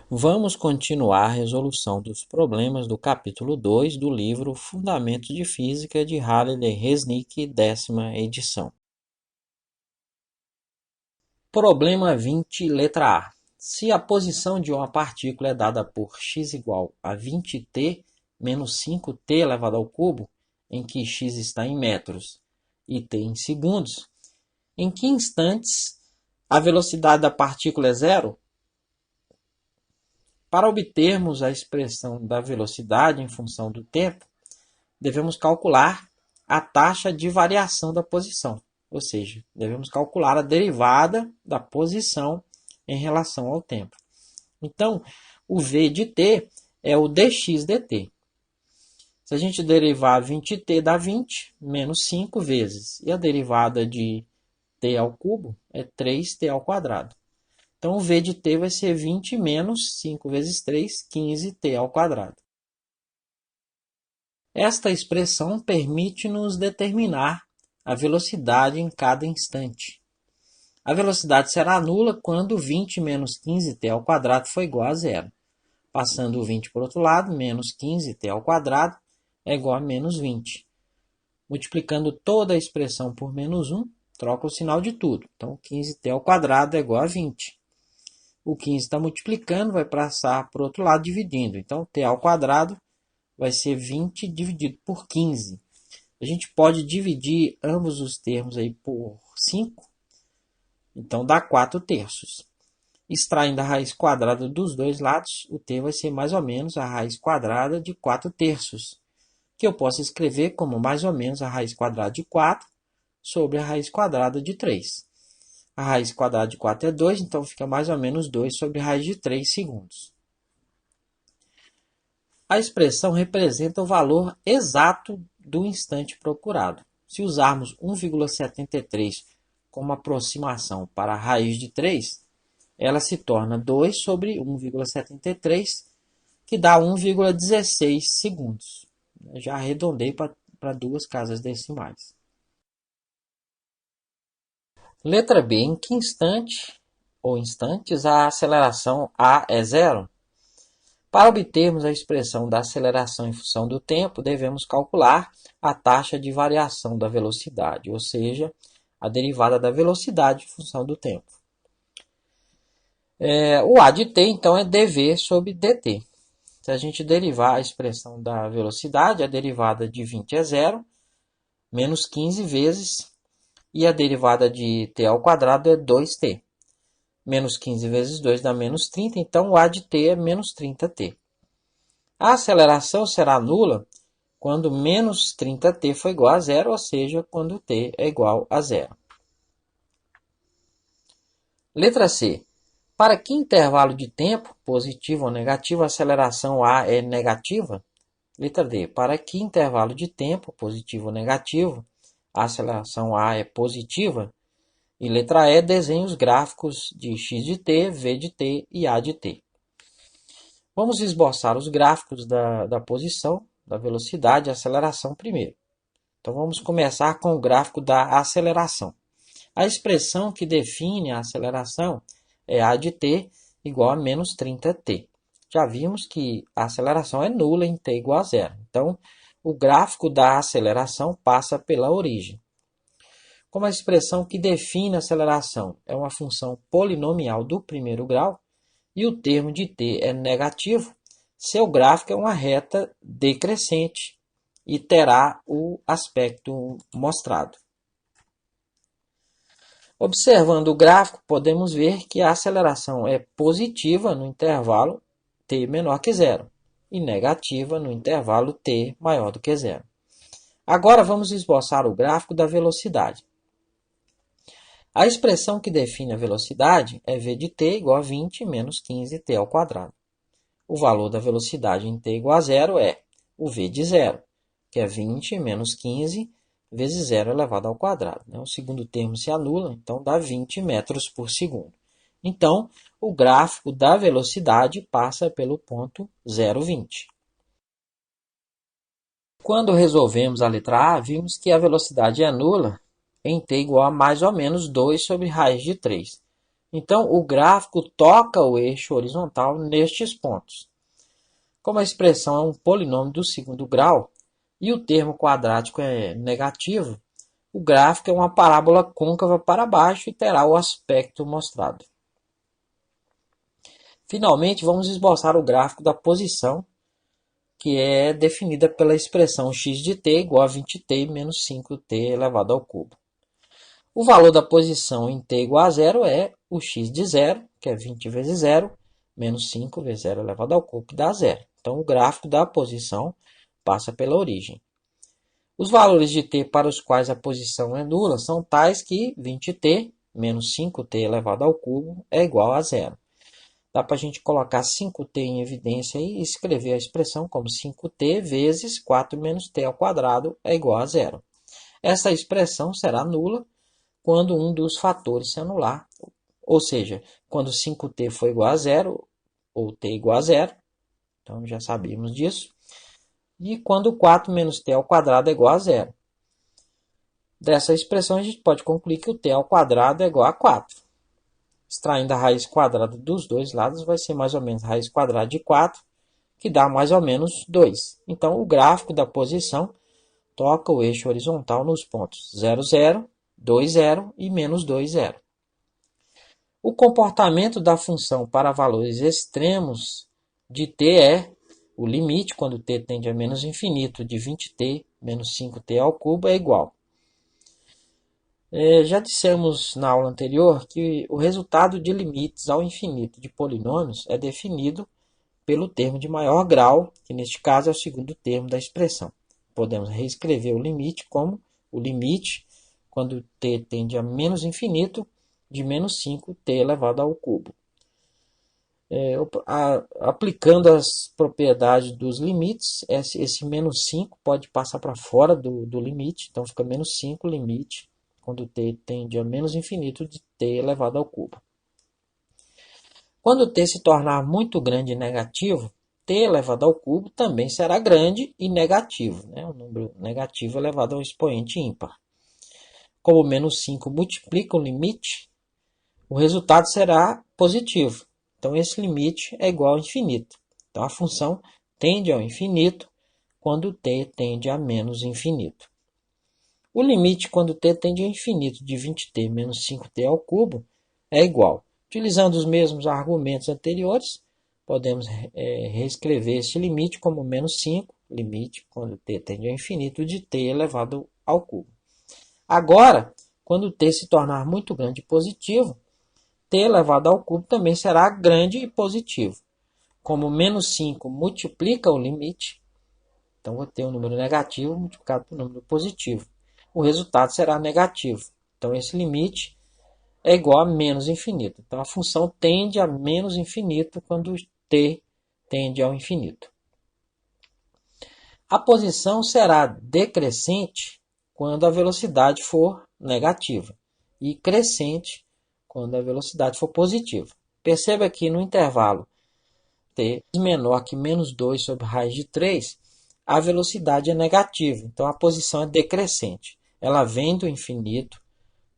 Vamos continuar a resolução dos problemas do capítulo 2 do livro Fundamentos de Física de Halliday Resnick, 10ª edição. Problema 20, letra A. Se a posição de uma partícula é dada por x igual a 20t menos 5t elevado ao cubo, em que x está em metros e t em segundos, em que instantes a velocidade da partícula é zero? Para obtermos a expressão da velocidade em função do tempo, devemos calcular a taxa de variação da posição, ou seja, devemos calcular a derivada da posição em relação ao tempo. Então, o v de t é o dx dt. Se a gente derivar 20t dá 20 menos 5 vezes, e a derivada de t ao cubo é 3t ao quadrado. Então, o v de t vai ser 20 menos 5 vezes 3, 15t ao quadrado. Esta expressão permite-nos determinar a velocidade em cada instante. A velocidade será nula quando 20 menos 15t ao quadrado for igual a zero. Passando o 20 para o outro lado, menos 15t ao quadrado é igual a menos 20. Multiplicando toda a expressão por menos 1, troca o sinal de tudo. Então, 15t ao quadrado é igual a 20. O 15 está multiplicando, vai passar para o outro lado dividindo. Então, t ao quadrado vai ser 20 dividido por 15. A gente pode dividir ambos os termos aí por 5. Então, dá 4 terços. Extraindo a raiz quadrada dos dois lados, o t vai ser mais ou menos a raiz quadrada de 4 terços, que eu posso escrever como mais ou menos a raiz quadrada de 4 sobre a raiz quadrada de 3. A raiz quadrada de 4 é 2, então fica mais ou menos 2 sobre a raiz de 3 segundos. A expressão representa o valor exato do instante procurado. Se usarmos 1,73 como aproximação para a raiz de 3, ela se torna 2 sobre 1,73, que dá 1,16 segundos. Já arredondei para duas casas decimais. Letra B. Em que instante ou instantes a aceleração A é zero? Para obtermos a expressão da aceleração em função do tempo, devemos calcular a taxa de variação da velocidade, ou seja, a derivada da velocidade em função do tempo. O A de t, então, é dv sobre dt. Se a gente derivar a expressão da velocidade, a derivada de 20 é zero, menos 15 vezes, e a derivada de t ao quadrado é 2t. Menos 15 vezes 2 dá menos 30, então o A de t é menos 30t. A aceleração será nula quando menos 30t for igual a zero, ou seja, quando t é igual a zero. Letra C. Para que intervalo de tempo, positivo ou negativo, a aceleração A é negativa? Letra D. Para que intervalo de tempo, positivo ou negativo, a aceleração A é positiva? E letra E, desenhe os gráficos de x de t, v de t e a de t. Vamos esboçar os gráficos da posição, da velocidade e aceleração primeiro. Então, vamos começar com o gráfico da aceleração. A expressão que define a aceleração é a de t igual a menos 30t. Já vimos que a aceleração é nula em t igual a zero. Então, o gráfico da aceleração passa pela origem. Como a expressão que define a aceleração é uma função polinomial do primeiro grau e o termo de t é negativo, seu gráfico é uma reta decrescente e terá o aspecto mostrado. Observando o gráfico, podemos ver que a aceleração é positiva no intervalo t menor que zero e negativa no intervalo t maior do que zero. Agora vamos esboçar o gráfico da velocidade. A expressão que define a velocidade é v de t igual a 20 menos 15t ao quadrado. O valor da velocidade em t igual a zero é o v de zero, que é 20 menos 15 vezes 0 elevado ao quadrado. O segundo termo se anula, então dá 20 metros por segundo. Então, o gráfico da velocidade passa pelo ponto 0,20. Quando resolvemos a letra A, vimos que a velocidade é nula em t igual a mais ou menos 2 sobre raiz de 3. Então, o gráfico toca o eixo horizontal nestes pontos. Como a expressão é um polinômio do segundo grau e o termo quadrático é negativo, o gráfico é uma parábola côncava para baixo e terá o aspecto mostrado. Finalmente, vamos esboçar o gráfico da posição, que é definida pela expressão x de t igual a 20t menos 5t elevado ao cubo. O valor da posição em t igual a zero é o x de zero, que é 20 vezes zero, menos 5 vezes zero elevado ao cubo, que dá zero. Então, o gráfico da posição passa pela origem. Os valores de t para os quais a posição é nula são tais que 20t menos 5t elevado ao cubo é igual a zero. Dá para a gente colocar 5t em evidência e escrever a expressão como 5t vezes 4 menos t ao quadrado é igual a zero. Essa expressão será nula quando um dos fatores se anular, ou seja, quando 5t for igual a zero, ou t igual a zero, então já sabíamos disso, e quando 4 menos t ao quadrado é igual a zero. Dessa expressão a gente pode concluir que o t ao quadrado é igual a 4. Extraindo a raiz quadrada dos dois lados vai ser mais ou menos a raiz quadrada de 4, que dá mais ou menos 2. Então, o gráfico da posição toca o eixo horizontal nos pontos 0, 0, 2, 0 e menos 2, 0. O comportamento da função para valores extremos de t é o limite, quando t tende a menos infinito, de 20t menos 5t ao cubo é igual. Já dissemos na aula anterior que o resultado de limites ao infinito de polinômios é definido pelo termo de maior grau, que neste caso é o segundo termo da expressão. Podemos reescrever o limite como o limite, quando t tende a menos infinito, de menos 5t elevado ao cubo. Aplicando as propriedades dos limites, esse menos 5 pode passar para fora do limite, então fica menos 5 limite, quando t tende a menos infinito de t elevado ao cubo. Quando t se tornar muito grande e negativo, t elevado ao cubo também será grande e negativo, né? Um número negativo elevado ao expoente ímpar. Como menos 5 multiplica o limite, o resultado será positivo. Então, esse limite é igual ao infinito. Então, a função tende ao infinito quando t tende a menos infinito. O limite quando t tende ao infinito de 20t menos 5t ao cubo é igual. Utilizando os mesmos argumentos anteriores, podemos reescrever esse limite como menos 5, limite quando t tende ao infinito de t elevado ao cubo. Agora, quando t se tornar muito grande e positivo, t elevado ao cubo também será grande e positivo. Como menos 5 multiplica o limite, então vou ter um número negativo multiplicado por um número positivo. O resultado será negativo. Então, esse limite é igual a menos infinito. Então, a função tende a menos infinito quando t tende ao infinito. A posição será decrescente quando a velocidade for negativa e crescente quando a velocidade for positiva. Perceba que no intervalo t menor que menos 2 sobre raiz de 3, a velocidade é negativa, então a posição é decrescente. Ela vem do infinito,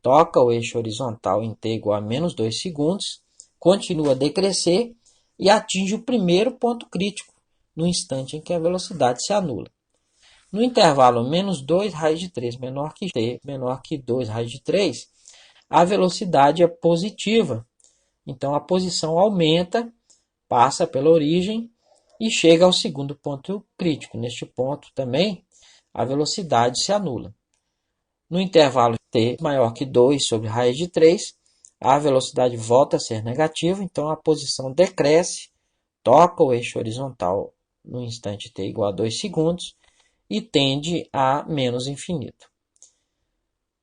toca o eixo horizontal em t igual a menos 2 segundos, continua a decrescer e atinge o primeiro ponto crítico, no instante em que a velocidade se anula. No intervalo menos 2 raiz de 3 menor que t menor que 2 raiz de 3, a velocidade é positiva. Então, a posição aumenta, passa pela origem e chega ao segundo ponto crítico. Neste ponto também, a velocidade se anula. No intervalo t maior que 2 sobre raiz de 3, a velocidade volta a ser negativa, então a posição decresce, toca o eixo horizontal no instante t igual a 2 segundos e tende a menos infinito.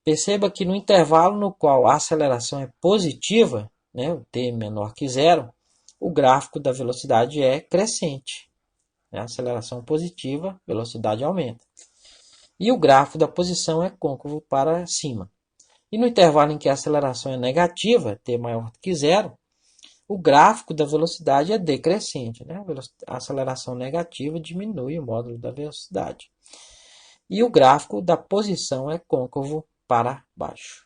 Perceba que no intervalo no qual a aceleração é positiva, né, o t menor que zero, o gráfico da velocidade é crescente. A aceleração positiva, velocidade aumenta. E o gráfico da posição é côncavo para cima. E no intervalo em que a aceleração é negativa, t maior que zero, o gráfico da velocidade é decrescente. Né? A aceleração negativa diminui o módulo da velocidade. E o gráfico da posição é côncavo para baixo.